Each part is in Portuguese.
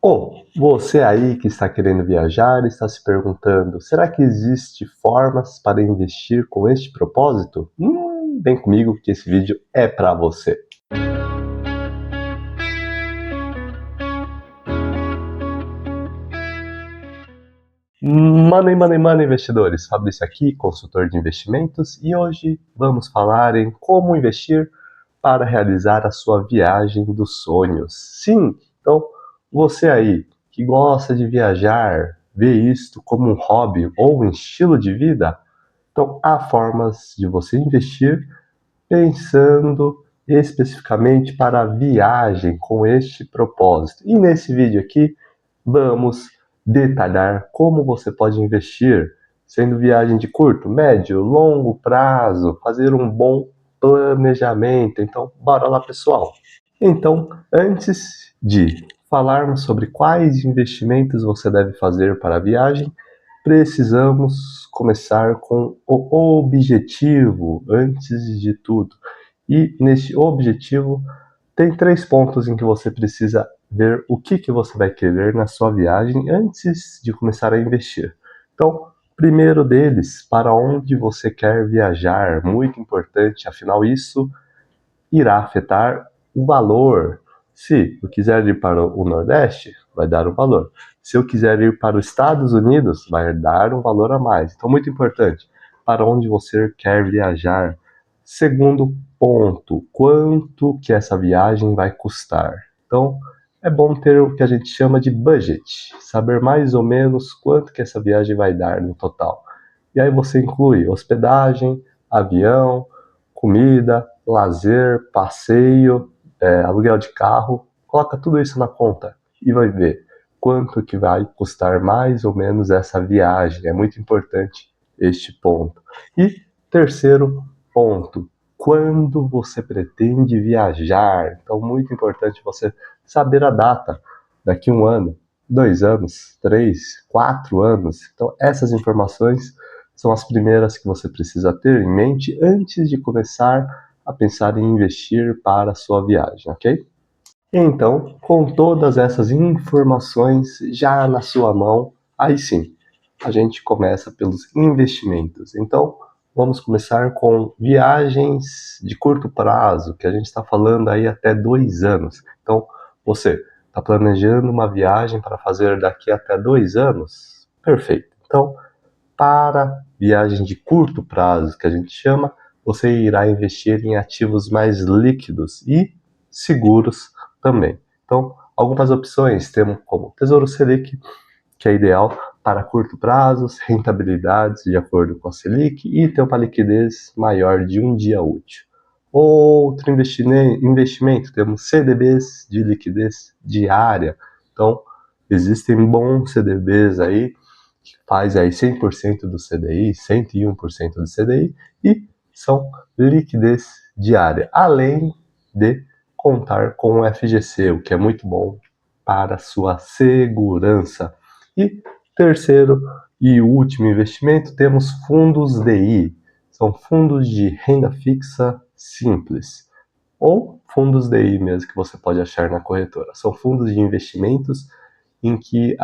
Ou você aí que está querendo viajar está se perguntando, será que existe formas para investir com este propósito? Vem comigo que esse vídeo é para você. Money, investidores! Fabrício aqui, consultor de investimentos, e hoje vamos falar em como investir para realizar a sua viagem dos sonhos. Sim, então você aí que gosta de viajar, vê isto como um hobby ou um estilo de vida, então há formas de você investir pensando especificamente para a viagem com este propósito. E nesse vídeo aqui vamos detalhar como você pode investir, sendo viagem de curto, médio, longo prazo, fazer um bom planejamento. Então, bora lá, pessoal. Então, antes de falarmos sobre quais investimentos você deve fazer para a viagem, precisamos começar com o objetivo antes de tudo. E neste objetivo tem 3 pontos em que você precisa ver o que você vai querer na sua viagem antes de começar a investir. Então, primeiro deles, para onde você quer viajar, muito importante, afinal isso irá afetar o valor. Se eu quiser ir para o Nordeste, vai dar um valor. Se eu quiser ir para os Estados Unidos, vai dar um valor a mais. Então, muito importante, para onde você quer viajar. Segundo ponto, quanto que essa viagem vai custar. Então, é bom ter o que a gente chama de budget, saber mais ou menos quanto que essa viagem vai dar no total. E aí você inclui hospedagem, avião, comida, lazer, passeio, aluguel de carro, coloca tudo isso na conta e vai ver quanto que vai custar mais ou menos essa viagem. É muito importante este ponto. E terceiro ponto, quando você pretende viajar? Então, muito importante você saber a data, daqui 1 ano, 2 anos, 3, 4 anos. Então, essas informações são as primeiras que você precisa ter em mente antes de começar a pensar em investir para a sua viagem, ok? Então, com todas essas informações já na sua mão, aí sim, a gente começa pelos investimentos. Então, vamos começar com viagens de curto prazo, que a gente está falando aí até 2 anos. Então, você está planejando uma viagem para fazer daqui até 2 anos? Perfeito. Então, para viagem de curto prazo, que a gente chama, você irá investir em ativos mais líquidos e seguros também. Então, algumas opções temos como Tesouro Selic, que é ideal para curto prazos, rentabilidades de acordo com a Selic e ter uma liquidez maior de 1 dia útil. Outro investimento, temos CDBs de liquidez diária. Então, existem bons CDBs aí, que faz aí 100% do CDI, 101% do CDI, e são liquidez diária, além de contar com o FGC, o que é muito bom para sua segurança. E terceiro e último investimento, temos fundos DI, são fundos de renda fixa simples, ou fundos DI mesmo, que você pode achar na corretora. São fundos de investimentos em que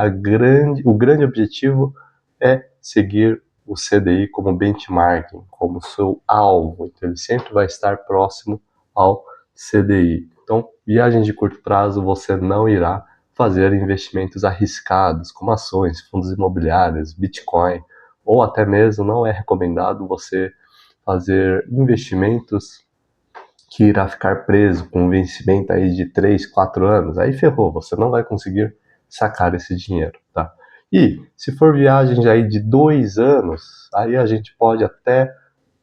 o grande objetivo é seguir o CDI como benchmarking, como seu alvo. Então, ele sempre vai estar próximo ao CDI. Então, viagem de curto prazo, você não irá fazer investimentos arriscados, como ações, fundos imobiliários, Bitcoin, ou até mesmo não é recomendado você fazer investimentos que irá ficar preso com um vencimento aí de 3, 4 anos. Aí ferrou, você não vai conseguir sacar esse dinheiro, tá? E se for viagem aí de 2 anos, aí a gente pode até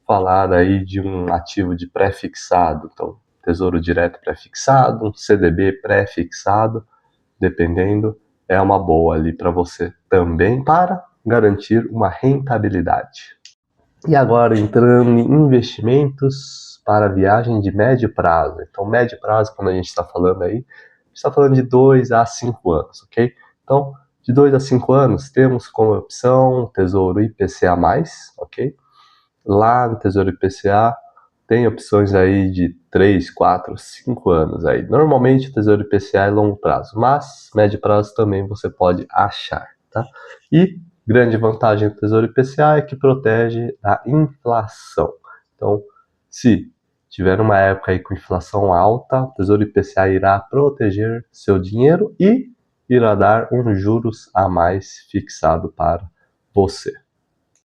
falar aí de um ativo de pré-fixado, então Tesouro Direto pré-fixado, um CDB pré-fixado, dependendo, é uma boa ali para você também, para garantir uma rentabilidade. E agora entrando em investimentos para viagem de médio prazo. Então, médio prazo, quando a gente está falando aí, a gente está falando de 2 a 5 anos, ok? Então, de 2 a 5 anos, temos como opção Tesouro IPCA+, ok? Lá no Tesouro IPCA, tem opções aí de 3, 4, 5 anos aí. Normalmente o Tesouro IPCA é longo prazo, mas médio prazo também você pode achar, tá? E grande vantagem do Tesouro IPCA é que protege da inflação. Então, se tiver uma época aí com inflação alta, o Tesouro IPCA irá proteger seu dinheiro e irá dar uns juros a mais fixado para você.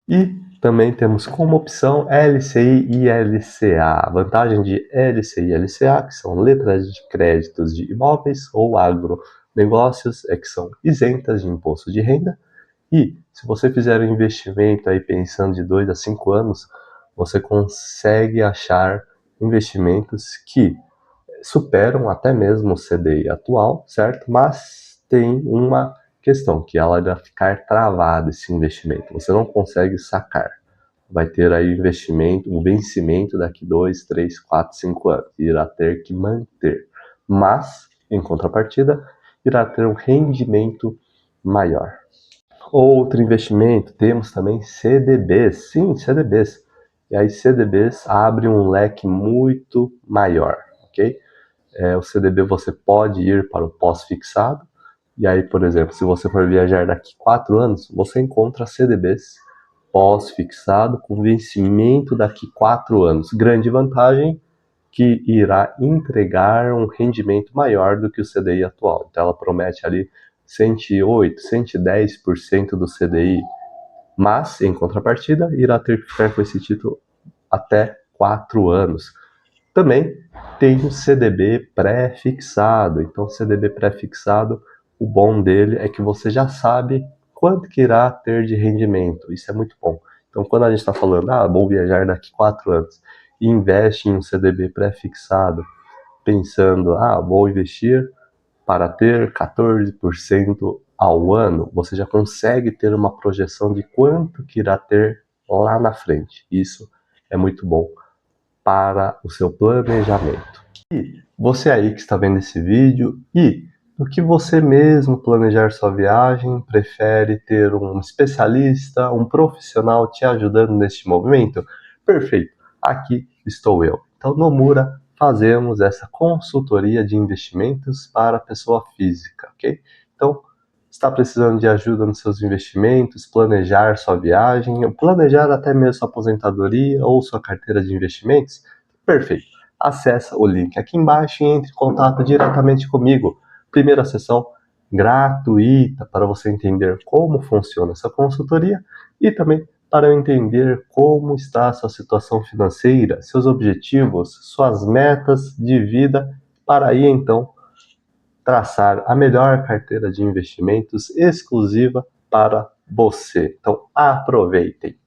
E também temos como opção LCI e LCA. A vantagem de LCI e LCA, que são letras de créditos de imóveis ou agronegócios, é que são isentas de imposto de renda. E se você fizer um investimento aí pensando de 2 a 5 anos, você consegue achar investimentos que superam até mesmo o CDI atual, certo? Mas tem uma questão, que ela irá ficar travada esse investimento. Você não consegue sacar. Vai ter aí investimento, um vencimento daqui 2, 3, 4, 5 anos. Irá ter que manter. Mas, em contrapartida, irá ter um rendimento maior. Outro investimento, temos também CDBs. Sim, CDBs. E aí CDBs abre um leque muito maior, ok? O CDB você pode ir para o pós-fixado. E aí, por exemplo, se você for viajar daqui 4 anos, você encontra CDBs pós-fixado com vencimento daqui 4 anos. Grande vantagem que irá entregar um rendimento maior do que o CDI atual. Então ela promete ali 108, 110% do CDI, mas em contrapartida irá ter que ficar com esse título até 4 anos. Também tem o CDB pré-fixado. Então, CDB pré-fixado, o bom dele é que você já sabe quanto que irá ter de rendimento. Isso é muito bom. Então, quando a gente está falando, vou viajar daqui 4 anos, e investe em um CDB pré-fixado, pensando, vou investir para ter 14% ao ano, você já consegue ter uma projeção de quanto que irá ter lá na frente. Isso é muito bom para o seu planejamento. E você aí que está vendo esse vídeo, e do que você mesmo planejar sua viagem, prefere ter um especialista, um profissional te ajudando neste movimento? Perfeito, aqui estou eu. Então, no Mura, fazemos essa consultoria de investimentos para a pessoa física, ok? Então, está precisando de ajuda nos seus investimentos, planejar sua viagem, ou planejar até mesmo sua aposentadoria ou sua carteira de investimentos? Perfeito. Acesse o link aqui embaixo e entre em contato diretamente comigo. Primeira sessão gratuita para você entender como funciona essa consultoria e também para eu entender como está a sua situação financeira, seus objetivos, suas metas de vida, para aí então traçar a melhor carteira de investimentos exclusiva para você. Então, aproveitem!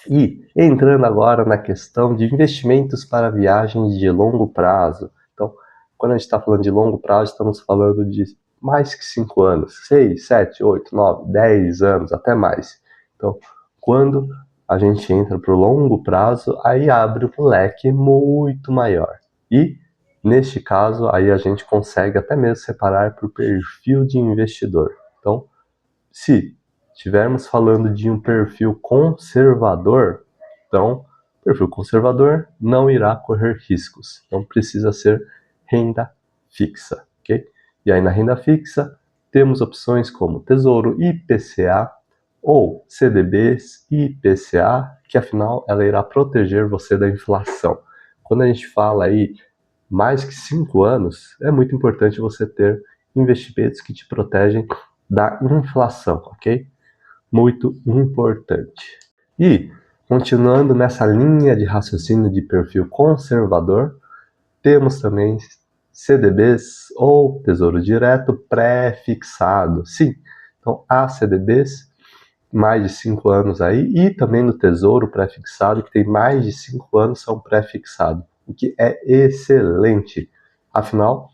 E entrando agora na questão de investimentos para viagens de longo prazo. Então, quando a gente está falando de longo prazo, estamos falando de mais que 5 anos, 6, 7, 8, 9, 10 anos, até mais. Então, quando a gente entra para o longo prazo, aí abre um leque muito maior. E neste caso, aí a gente consegue até mesmo separar por perfil de investidor. Então, se estivermos falando de um perfil conservador, então, perfil conservador não irá correr riscos. Então, precisa ser renda fixa, ok? E aí, na renda fixa, temos opções como Tesouro IPCA ou CDBs IPCA, que afinal ela irá proteger você da inflação. Quando a gente fala aí mais que 5 anos, é muito importante você ter investimentos que te protegem da inflação, ok? Muito importante. E, continuando nessa linha de raciocínio de perfil conservador, temos também CDBs ou Tesouro Direto pré-fixado. Sim, então há CDBs mais de 5 anos aí, e também no Tesouro pré-fixado, que tem mais de 5 anos, são pré-fixado, o que é excelente. Afinal,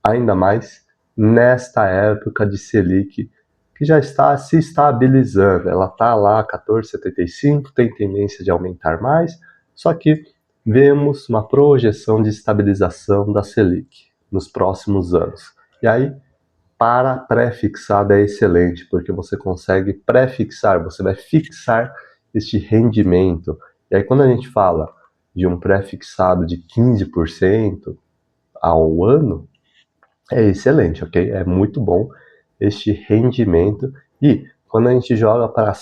ainda mais nesta época de Selic, que já está se estabilizando. Ela está lá 14,75, tem tendência de aumentar mais, só que vemos uma projeção de estabilização da Selic nos próximos anos. E aí, para pré-fixado é excelente, porque você consegue pré-fixar, você vai fixar este rendimento. E aí, quando a gente fala de um pré-fixado de 15% ao ano, é excelente, ok? É muito bom este rendimento. E quando a gente joga para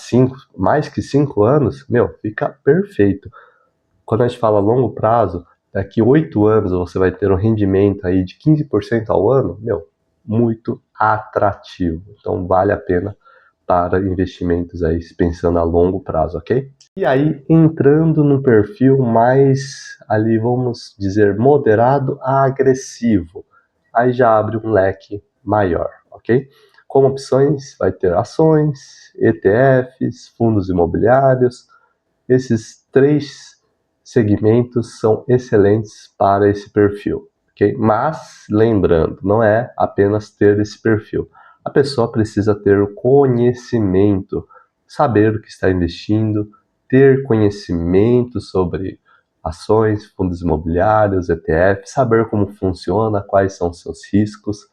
mais que 5 anos, fica perfeito. Quando a gente fala longo prazo, daqui 8 anos você vai ter um rendimento aí de 15% ao ano, muito atrativo. Então vale a pena para investimentos aí pensando a longo prazo, ok? E aí entrando no perfil mais ali, vamos dizer, moderado a agressivo, aí já abre um leque maior, ok? Como opções vai ter ações, ETFs, fundos imobiliários. Esses 3 segmentos são excelentes para esse perfil, ok? Mas, lembrando, não é apenas ter esse perfil. A pessoa precisa ter o conhecimento, saber o que está investindo, ter conhecimento sobre ações, fundos imobiliários, ETF, saber como funciona, quais são seus riscos,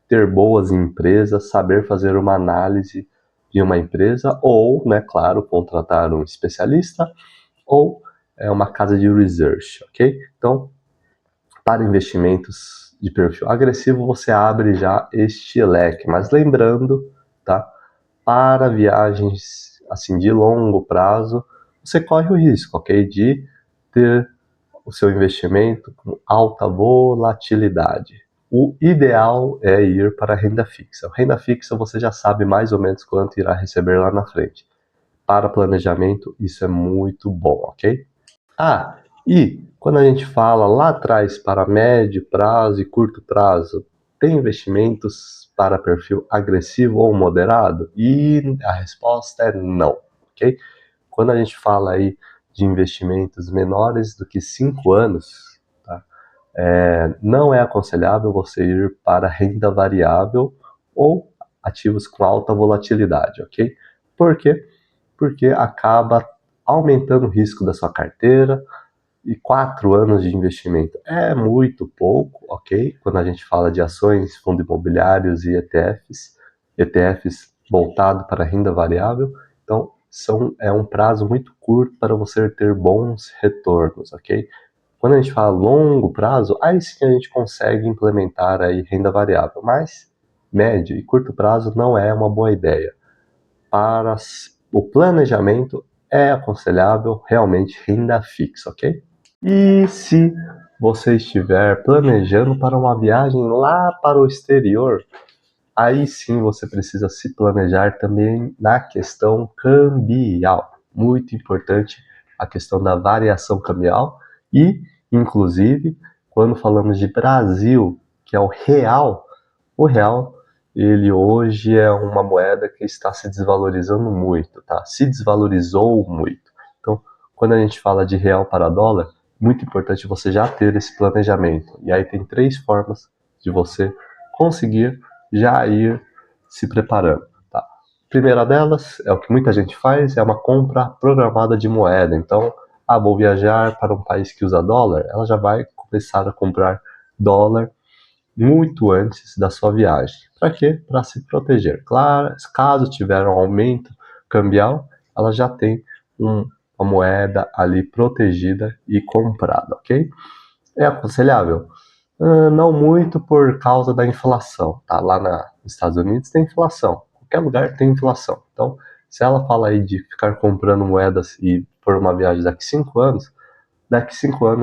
ter boas empresas, saber fazer uma análise de uma empresa ou, né, claro, contratar um especialista ou uma casa de research, ok? Então, para investimentos de perfil agressivo, você abre já este leque, mas lembrando, tá? Para viagens assim de longo prazo, você corre o risco, ok? De ter o seu investimento com alta volatilidade. O ideal é ir para a renda fixa. Renda fixa você já sabe mais ou menos quanto irá receber lá na frente. Para planejamento, isso é muito bom, ok? E quando a gente fala lá atrás para médio prazo e curto prazo, tem investimentos para perfil agressivo ou moderado? E a resposta é não, ok? Quando a gente fala aí de investimentos menores do que 5 anos, tá? Não é aconselhável você ir para renda variável ou ativos com alta volatilidade, ok? Por quê? Porque acaba aumentando o risco da sua carteira, e 4 anos de investimento é muito pouco, ok? Quando a gente fala de ações, fundos imobiliários e ETFs voltado para renda variável, então é um prazo muito curto para você ter bons retornos, ok? Quando a gente fala longo prazo, aí sim a gente consegue implementar aí renda variável, mas médio e curto prazo não é uma boa ideia. Para o planejamento é aconselhável realmente renda fixa, ok? E se você estiver planejando para uma viagem lá para o exterior, aí sim você precisa se planejar também na questão cambial. Muito importante a questão da variação cambial e, inclusive, quando falamos de Brasil, que é o real, ele hoje é uma moeda que está se desvalorizando muito, tá? Se desvalorizou muito. Então, quando a gente fala de real para dólar, muito importante você já ter esse planejamento. E aí tem 3 formas de você conseguir já ir se preparando, tá? Primeira delas é o que muita gente faz, é uma compra programada de moeda. Então, vou viajar para um país que usa dólar, ela já vai começar a comprar dólar muito antes da sua viagem. Para quê? Para se proteger. Claro, caso tiver um aumento cambial, ela já tem uma moeda ali protegida e comprada, ok? É aconselhável? Não muito por causa da inflação, tá? Lá nos Estados Unidos tem inflação, qualquer lugar tem inflação. Então, se ela fala aí de ficar comprando moedas e por uma viagem daqui 5 anos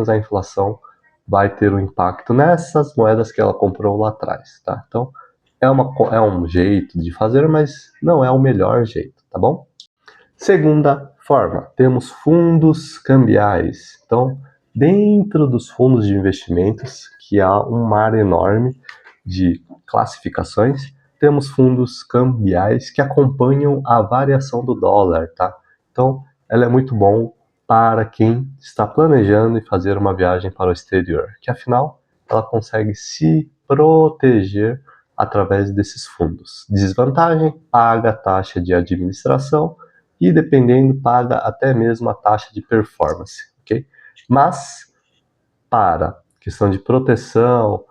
a inflação vai ter um impacto nessas moedas que ela comprou lá atrás, tá? Então, é um jeito de fazer, mas não é o melhor jeito, tá bom? Segunda forma, temos fundos cambiais. Então, dentro dos fundos de investimentos, que há um mar enorme de classificações, temos fundos cambiais que acompanham a variação do dólar, tá? Então, ela é muito bom para quem está planejando e fazer uma viagem para o exterior, que afinal ela consegue se proteger através desses fundos. Desvantagem: paga taxa de administração e, dependendo, paga até mesmo a taxa de performance, ok? Mas, para questão de proteção,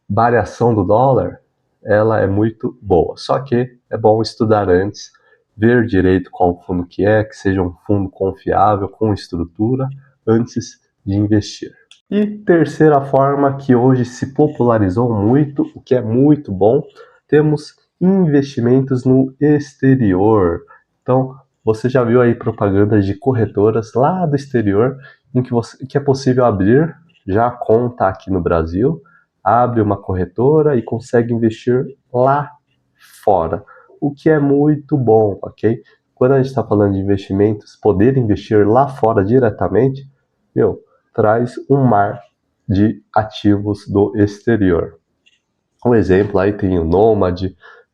variação do dólar, ela é muito boa. Só que é bom estudar antes, ver direito qual fundo que seja um fundo confiável, com estrutura, antes de investir. E terceira forma que hoje se popularizou muito, o que é muito bom, temos investimentos no exterior. Então, você já viu aí propagandas de corretoras lá do exterior em que é possível abrir já a conta aqui no Brasil, abre uma corretora e consegue investir lá fora, o que é muito bom, ok? Quando a gente está falando de investimentos, poder investir lá fora diretamente, traz um mar de ativos do exterior. Um exemplo aí tem o Nomad,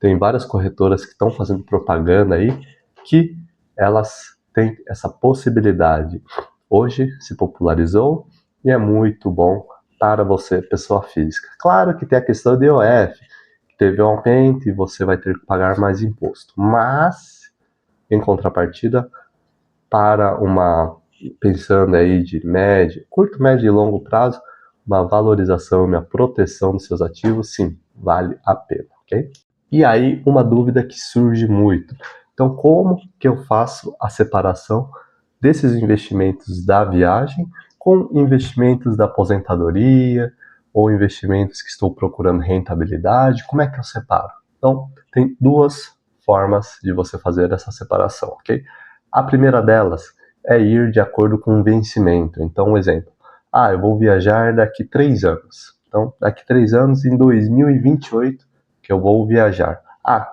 tem várias corretoras que estão fazendo propaganda aí, que elas têm essa possibilidade. Hoje se popularizou e é muito bom para você, pessoa física. Claro que tem a questão do IOF, que teve um aumento e você vai ter que pagar mais imposto, mas em contrapartida, para pensando aí de curto, médio e longo prazo, uma valorização e uma proteção dos seus ativos, sim, vale a pena, ok? E aí, uma dúvida que surge muito. Então, como que eu faço a separação desses investimentos da viagem com investimentos da aposentadoria ou investimentos que estou procurando rentabilidade? Como é que eu separo? Então, tem duas formas de você fazer essa separação, ok? A primeira delas é ir de acordo com o vencimento. Então, um exemplo. Eu vou viajar daqui 3 anos. Então, daqui 3 anos, em 2028, que eu vou viajar.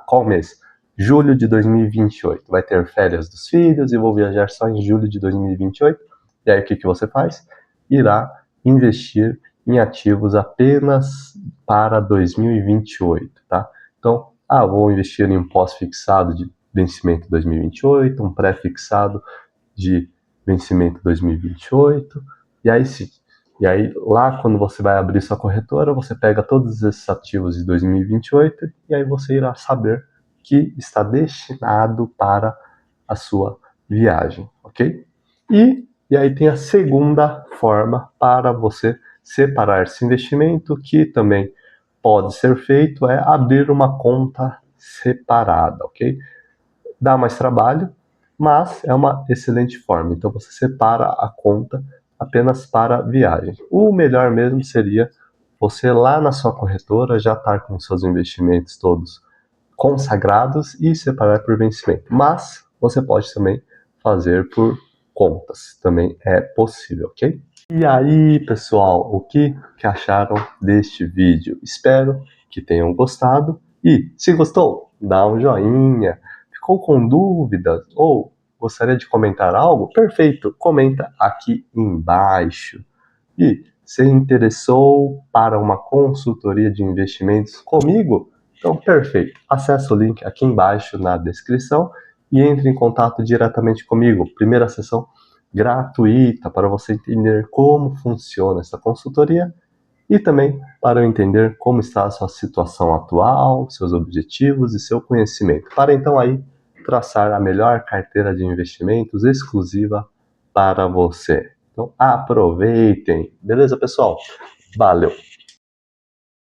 Qual mês? Julho de 2028. Vai ter férias dos filhos e vou viajar só em julho de 2028. E aí, o que você faz? Irá investir em ativos apenas para 2028, tá? Então, vou investir em um pós-fixado de vencimento 2028, um pré-fixado de vencimento 2028, e aí sim. E aí lá quando você vai abrir sua corretora, você pega todos esses ativos de 2028 e aí você irá saber que está destinado para a sua viagem, ok? E aí tem a segunda forma para você separar esse investimento, que também pode ser feito, é abrir uma conta separada, ok? Dá mais trabalho, mas é uma excelente forma. Então você separa a conta apenas para viagem. O melhor mesmo seria você lá na sua corretora já estar com seus investimentos todos consagrados e separar por vencimento. Mas você pode também fazer por contas, também é possível, ok? E aí, pessoal, o que acharam deste vídeo? Espero que tenham gostado e, se gostou, dá um joinha. Ficou com dúvidas ou gostaria de comentar algo? Perfeito, comenta aqui embaixo. E se interessou para uma consultoria de investimentos comigo? Então, perfeito. Acesse o link aqui embaixo na descrição e entre em contato diretamente comigo. Primeira sessão gratuita para você entender como funciona essa consultoria e também para eu entender como está a sua situação atual, seus objetivos e seu conhecimento, para então aí traçar a melhor carteira de investimentos exclusiva para você. Então aproveitem, beleza, pessoal? Valeu!